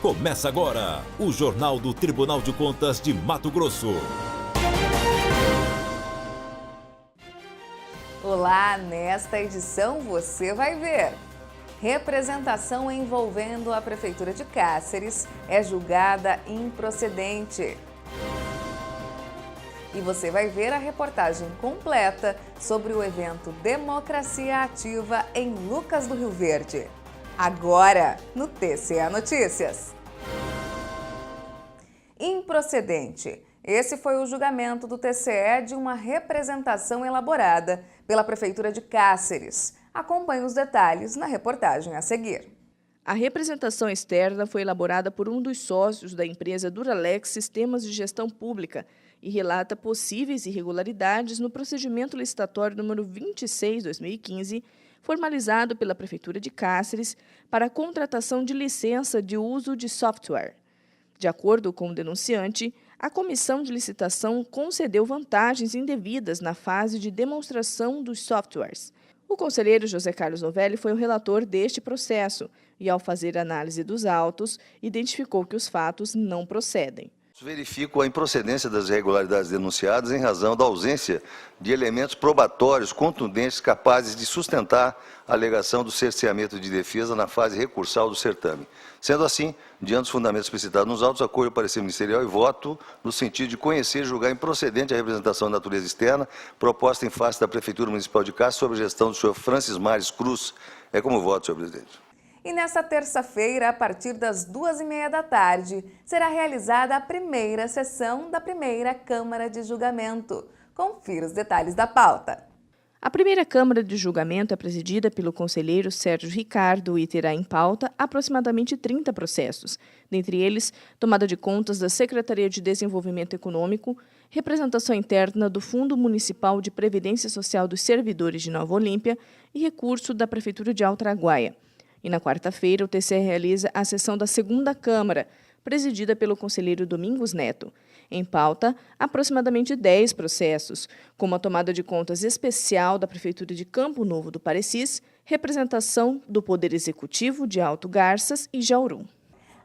Começa agora o Jornal do Tribunal de Contas de Mato Grosso. Olá, nesta edição você vai ver. Representação envolvendo a Prefeitura de Cáceres é julgada improcedente. E você vai ver a reportagem completa sobre o evento Democracia Ativa em Lucas do Rio Verde. Agora, no TCE Notícias. Improcedente. Esse foi o julgamento do TCE de uma representação elaborada pela Prefeitura de Cáceres. Acompanhe os detalhes na reportagem a seguir. A representação externa foi elaborada por um dos sócios da empresa Duralex Sistemas de Gestão Pública e relata possíveis irregularidades no procedimento licitatório número 26/2015, formalizado pela Prefeitura de Cáceres para a contratação de licença de uso de software. De acordo com o denunciante, a comissão de licitação concedeu vantagens indevidas na fase de demonstração dos softwares. O conselheiro José Carlos Novelli foi o relator deste processo e, ao fazer análise dos autos, identificou que os fatos não procedem. Verifico a improcedência das irregularidades denunciadas em razão da ausência de elementos probatórios contundentes capazes de sustentar a alegação do cerceamento de defesa na fase recursal do certame. Sendo assim, diante dos fundamentos explicitados nos autos, acolho o parecer ministerial e voto no sentido de conhecer e julgar improcedente a representação de natureza externa proposta em face da Prefeitura Municipal de Cáceres sob a gestão do senhor Francis Mares Cruz. É como voto, senhor presidente. E nesta terça-feira, a partir das 2h30 da tarde, será realizada a primeira sessão da primeira Câmara de Julgamento. Confira os detalhes da pauta. A primeira Câmara de Julgamento é presidida pelo conselheiro Sérgio Ricardo e terá em pauta aproximadamente 30 processos, dentre eles tomada de contas da Secretaria de Desenvolvimento Econômico, representação interna do Fundo Municipal de Previdência Social dos Servidores de Nova Olímpia e recurso da Prefeitura de Alto Araguaia. E na quarta-feira, o TCE realiza a sessão da segunda Câmara, presidida pelo conselheiro Domingos Neto. Em pauta, aproximadamente 10 processos, como a tomada de contas especial da Prefeitura de Campo Novo do Parecis, representação do Poder Executivo de Alto Garças e Jauru.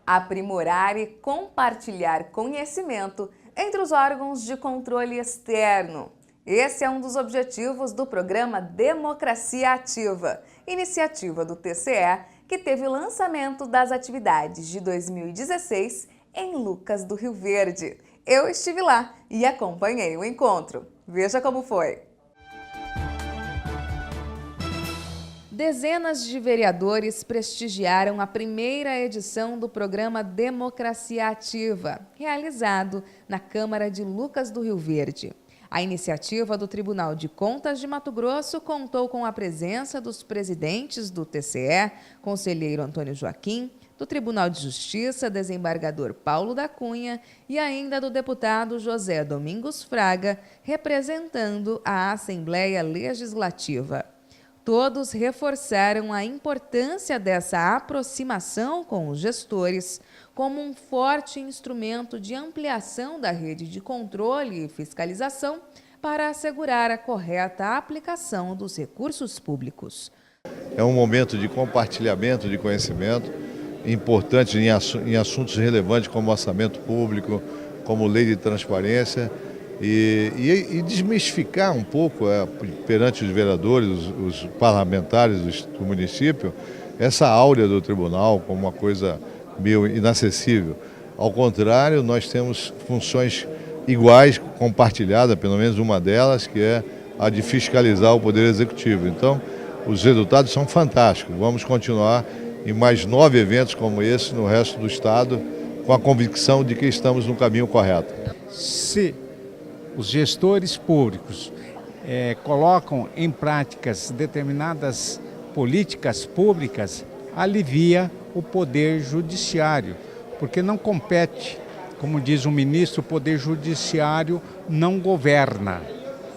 Aprimorar e compartilhar conhecimento entre os órgãos de controle externo. Esse é um dos objetivos do programa Democracia Ativa, iniciativa do TCE, que teve o lançamento das atividades de 2016 em Lucas do Rio Verde. Eu estive lá e acompanhei o encontro. Veja como foi. Dezenas de vereadores prestigiaram a primeira edição do programa Democracia Ativa, realizado na Câmara de Lucas do Rio Verde. A iniciativa do Tribunal de Contas de Mato Grosso contou com a presença dos presidentes do TCE, conselheiro Antônio Joaquim, do Tribunal de Justiça, desembargador Paulo da Cunha e ainda do deputado José Domingos Fraga, representando a Assembleia Legislativa. Todos reforçaram a importância dessa aproximação com os gestores como um forte instrumento de ampliação da rede de controle e fiscalização para assegurar a correta aplicação dos recursos públicos. É um momento de compartilhamento de conhecimento, importante em assuntos relevantes como orçamento público, como lei de transparência, e desmistificar um pouco perante os vereadores, os parlamentares do município, essa áurea do tribunal como uma coisa meio inacessível. Ao contrário, nós temos funções iguais, compartilhadas, pelo menos uma delas, que é a de fiscalizar o Poder Executivo. Então, os resultados são fantásticos. Vamos continuar em mais 9 eventos como esse no resto do estado, com a convicção de que estamos no caminho correto. Se os gestores públicos colocam em práticas determinadas políticas públicas, alivia o poder judiciário, porque não compete, como diz o ministro, o poder judiciário não governa,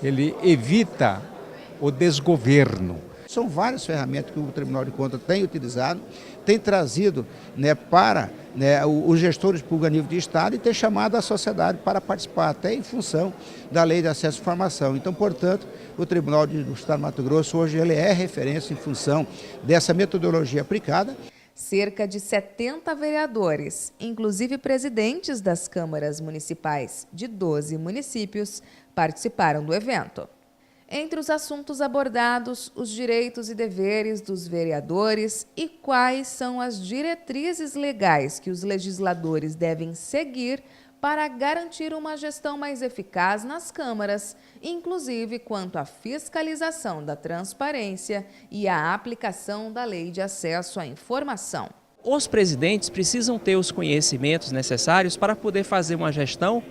ele evita o desgoverno. São várias ferramentas que o Tribunal de Contas tem utilizado, tem trazido para os gestores públicos a nível de Estado e tem chamado a sociedade para participar, até em função da Lei de Acesso à Informação. Então, portanto, o Tribunal do Estado de Mato Grosso hoje ele é referência em função dessa metodologia aplicada. Cerca de 70 vereadores, inclusive presidentes das câmaras municipais de 12 municípios, participaram do evento. Entre os assuntos abordados, os direitos e deveres dos vereadores e quais são as diretrizes legais que os legisladores devem seguir para garantir uma gestão mais eficaz nas câmaras, inclusive quanto à fiscalização da transparência e à aplicação da Lei de Acesso à Informação. Os presidentes precisam ter os conhecimentos necessários para poder fazer uma gestão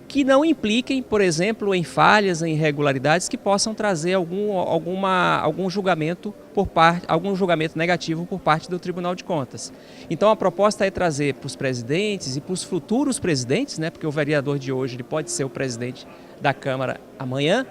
que não impliquem, por exemplo, em falhas, em irregularidades que possam trazer algum julgamento negativo por parte do Tribunal de Contas. Então a proposta é trazer para os presidentes e para os futuros presidentes, né, porque o vereador de hoje ele pode ser o presidente da Câmara amanhã,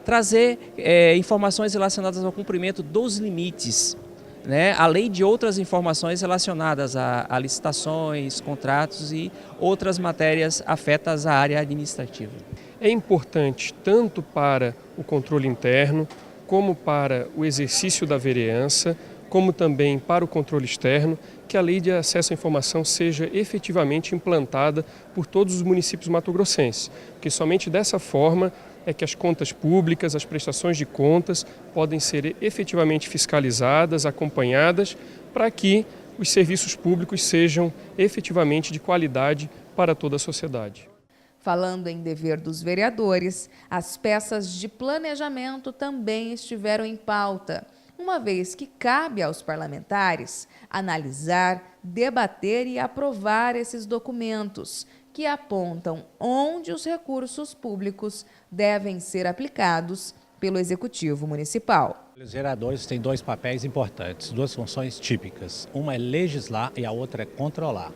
trazer informações relacionadas ao cumprimento dos limites, né, além de outras informações relacionadas a licitações, contratos e outras matérias afetas à área administrativa. É importante tanto para o controle interno, como para o exercício da vereança, como também para o controle externo, que a Lei de Acesso à Informação seja efetivamente implantada por todos os municípios mato-grossenses, porque somente dessa forma é que as contas públicas, as prestações de contas podem ser efetivamente fiscalizadas, acompanhadas, para que os serviços públicos sejam efetivamente de qualidade para toda a sociedade. Falando em dever dos vereadores, as peças de planejamento também estiveram em pauta, uma vez que cabe aos parlamentares analisar, debater e aprovar esses documentos, que apontam onde os recursos públicos devem ser aplicados pelo Executivo Municipal. Os vereadores têm dois papéis importantes, duas funções típicas. Uma é legislar e a outra é controlar.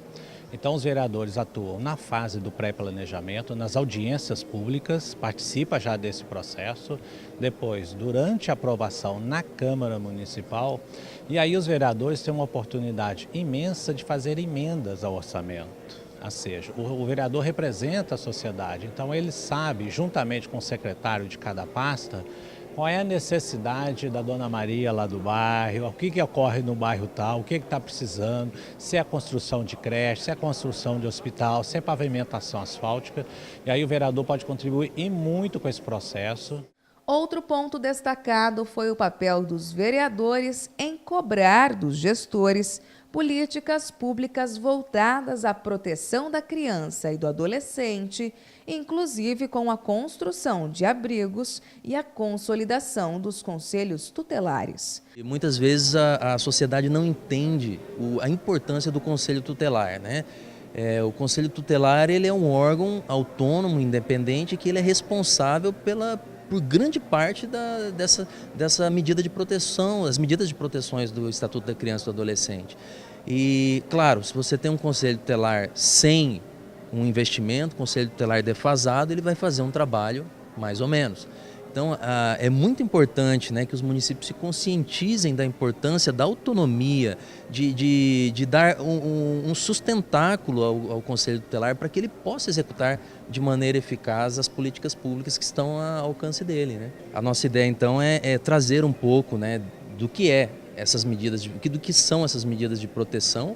Então os vereadores atuam na fase do pré-planejamento, nas audiências públicas, participa já desse processo, depois durante a aprovação na Câmara Municipal, e aí os vereadores têm uma oportunidade imensa de fazer emendas ao orçamento. Ou seja, o vereador representa a sociedade, então ele sabe, juntamente com o secretário de cada pasta, qual é a necessidade da Dona Maria lá do bairro, o que ocorre no bairro tal, o que está precisando, se é a construção de creche, se é a construção de hospital, se é pavimentação asfáltica. E aí o vereador pode contribuir e muito com esse processo. Outro ponto destacado foi o papel dos vereadores em cobrar dos gestores políticas públicas voltadas à proteção da criança e do adolescente, inclusive com a construção de abrigos e a consolidação dos conselhos tutelares. E muitas vezes a sociedade não entende a importância do conselho tutelar, né? O conselho tutelar ele é um órgão autônomo, independente, que ele é responsável por grande parte dessa medida de proteção, as medidas de proteções do Estatuto da Criança e do Adolescente. E, claro, se você tem um conselho tutelar sem um investimento, conselho tutelar defasado, ele vai fazer um trabalho mais ou menos. Então, é muito importante, né, que os municípios se conscientizem da importância da autonomia, de dar um sustentáculo ao Conselho Tutelar para que ele possa executar de maneira eficaz as políticas públicas que estão ao alcance dele, né? A nossa ideia, então, é trazer um pouco, né, do que essas medidas, do que são essas medidas de proteção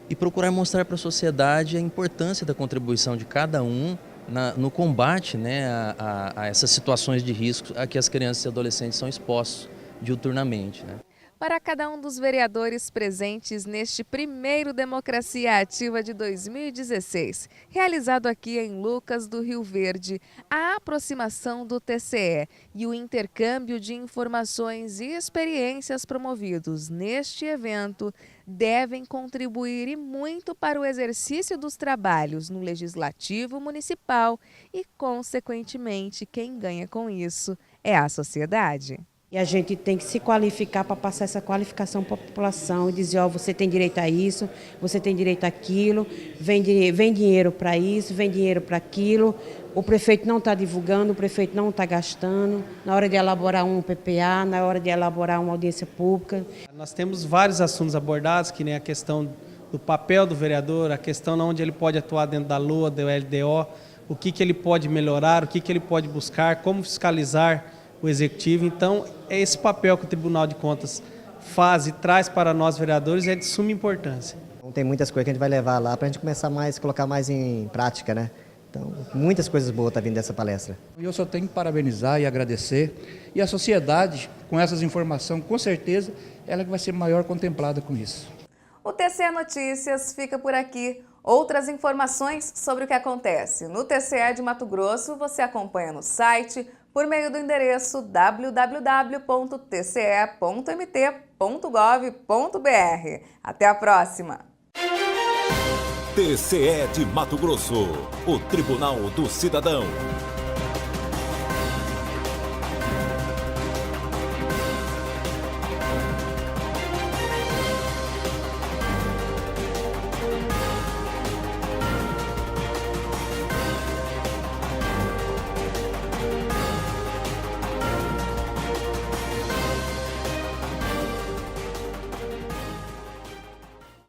e procurar mostrar para a sociedade a importância da contribuição de cada um no combate, né, a essas situações de risco a que as crianças e adolescentes são expostos diuturnamente, né? Para cada um dos vereadores presentes neste primeiro Democracia Ativa de 2016, realizado aqui em Lucas do Rio Verde, a aproximação do TCE e o intercâmbio de informações e experiências promovidos neste evento devem contribuir e muito para o exercício dos trabalhos no Legislativo Municipal e, consequentemente, quem ganha com isso é a sociedade. E a gente tem que se qualificar para passar essa qualificação para a população e dizer, ó, você tem direito a isso, você tem direito àquilo, vem dinheiro para isso, vem dinheiro para aquilo, o prefeito não está divulgando, o prefeito não está gastando, na hora de elaborar um PPA, na hora de elaborar uma audiência pública. Nós temos vários assuntos abordados, que nem a questão do papel do vereador, a questão onde ele pode atuar dentro da LOA, do LDO, o que ele pode melhorar, o que ele pode buscar, como fiscalizar o Executivo. Então, é esse papel que o Tribunal de Contas faz e traz para nós vereadores é de suma importância. Tem muitas coisas que a gente vai levar lá para a gente começar colocar mais em prática, né? Então, muitas coisas boas estão vindo dessa palestra. Eu só tenho que parabenizar e agradecer. E a sociedade, com essas informações, com certeza, ela que vai ser maior contemplada com isso. O TCE Notícias fica por aqui. Outras informações sobre o que acontece no TCE de Mato Grosso você acompanha no site por meio do endereço www.tce.mt.gov.br. Até a próxima! TCE de Mato Grosso, o Tribunal do Cidadão.